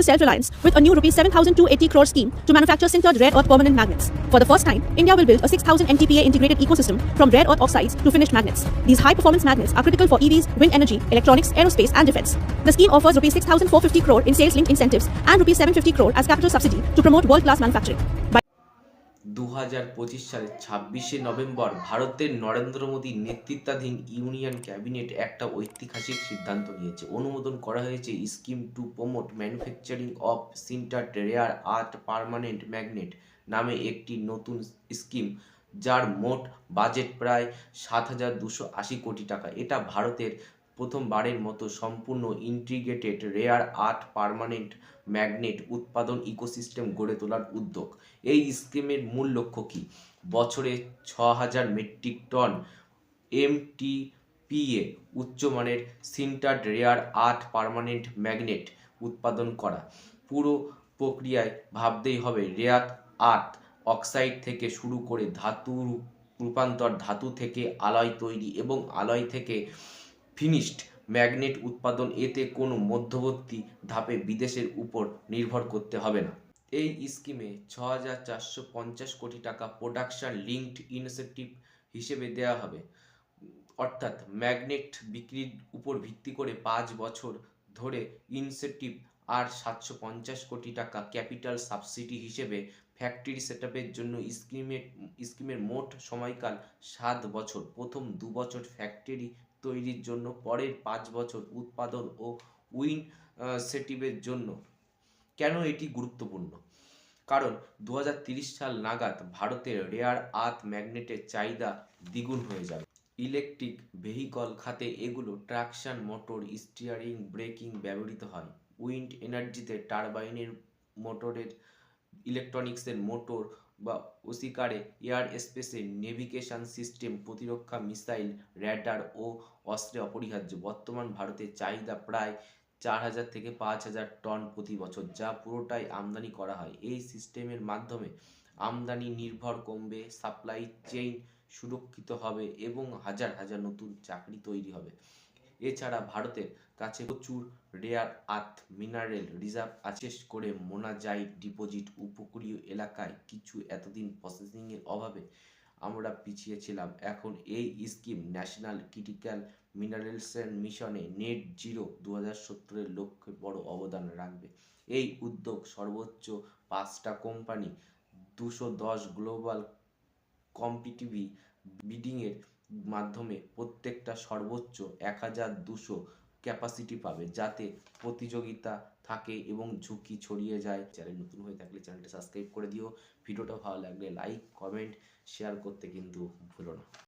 Self-reliance with a new rupees 7,280 crore scheme to manufacture sintered rare earth permanent magnets. For the first time, India will build a 6,000 NTPA integrated ecosystem from rare earth oxides to finished magnets. These high-performance magnets are critical for EVs, wind energy, electronics, aerospace and defense. The scheme offers rupees 6,450 crore in sales-linked incentives and rupees 750 crore as capital subsidy to promote world-class manufacturing. 2025 সালের 26শে November ভারতের নরেন্দ্র মোদী নেতৃত্বাধীন union cabinet একটা ঐতিহাসিক সিদ্ধান্ত নিয়েছে। অনুমোদন করা হয়েছে scheme to promote manufacturing of sintered rare earth permanent magnet নামে একটি নতুন স্কিম, যার মোট বাজেট প্রায় 7,280 কোটি টাকা। এটা ভারতের প্রথমবারের মতো সম্পূর্ণ integrated rare earth permanent magnet উৎপাদন ইকোসিস্টেম গড়ে তোলার উদ্যোগ। এই স্কিমের মূল লক্ষ্য কী? বছরে 6,000 মেট্রিক টন এমটিপিএ উচ্চমানের সিন্টার্ড রেয়ার আর্থ পার্মানেন্ট ম্যাগনেট উৎপাদন করা। পুরো প্রক্রিয়ায় ভাবতেই হবে রেয়ার আর্থ অক্সাইড থেকে শুরু করে ধাতু রূপান্তর, ধাতু থেকে আলয় তৈরি এবং আলয় থেকে ফিনিশড ম্যাগনেট উৎপাদন। এতে কোনো মধ্যবর্তী ধাপে বিদেশের উপর নির্ভর করতে হবে না। এই স্কিমে 6,450 কোটি টাকা প্রোডাকশন লিঙ্কড ইনসেন্টিভ হিসেবে দেওয়া হবে, অর্থাৎ ম্যাগনেট বিক্রির উপর ভিত্তি করে 5 বছর ধরে ইনসেন্টিভ, আর 750 কোটি টাকা ক্যাপিটাল সাবসিডি হিসেবে ফ্যাক্টরি সেটআপের জন্য। স্কিমের মোট সময়কাল 7 বছর। প্রথম 2 বছর ফ্যাক্টরি তৈরির জন্য, পরের 5 বছর উৎপাদন ও ইনসেন্টিভের জন্য। কেন এটি গুরুত্বপূর্ণ? কারণ 2030 সাল নাগাদ ভারতের রেয়ার আর্থ ম্যাগনেটের চাহিদা দ্বিগুণ হয়ে যাবে। ইলেকট্রিক ভেহিকল খাতে এগুলো ট্রাকশন মোটর, স্টিয়ারিং, ব্রেকিং ব্যবহৃত হয়। উইন্ড এনার্জিতে টারবাইনের মোটরের, ইলেকট্রনিক্সের মোটর বা ওসিকারে, এয়ার স্পেসে নেভিগেশন সিস্টেম, প্রতিরক্ষা, মিসাইল, র্যাডার ও অস্ত্রে অপরিহার্য। বর্তমান ভারতের চাহিদা প্রায় 4,000 থেকে 5,000 টন প্রতি বছর, যা পুরোটাই আমদানি করা হয়। এই সিস্টেমের মাধ্যমে আমদানি নির্ভর কমবে, সাপ্লাই চেইন সুরক্ষিত হবে এবং হাজার হাজার নতুন চাকরি তৈরি হবে। এছাড়া ভারতের কাছে প্রচুর রেয়ার আর্থ মিনারেল রিজার্ভ আছে। বিশেষ করে মোনাজাইট ডিপোজিট উপকূলীয় এলাকায় কিছু এতদিন প্রসেসিংয়ের অভাবে আমরা পিছিয়ে ছিলাম। এখন এই স্কিম ন্যাশনাল ক্রিটিক্যাল মিনারেলস মিশনে নেট জিরো 2070-এর লক্ষ্যে বড় অবদান রাখবে। এই উদ্যোগ সর্বোচ্চ 5টা কোম্পানি 210 গ্লোবাল কম্পিটিটিভ বিডিংয়ের মাধ্যমে প্রত্যেকটা সর্বোচ্চ 1,200 ক্যাপাসিটি পাবে, যাতে প্রতিযোগিতা থাকে এবং ঝুঁকি ছড়িয়ে যায়। চ্যানেল নতুন হয়ে থাকলে চ্যানেলটা সাবস্ক্রাইব করে দিও। ভিডিওটা ভালো লাগলে লাইক, কমেন্ট, শেয়ার করতে কিন্তু ভুলো না।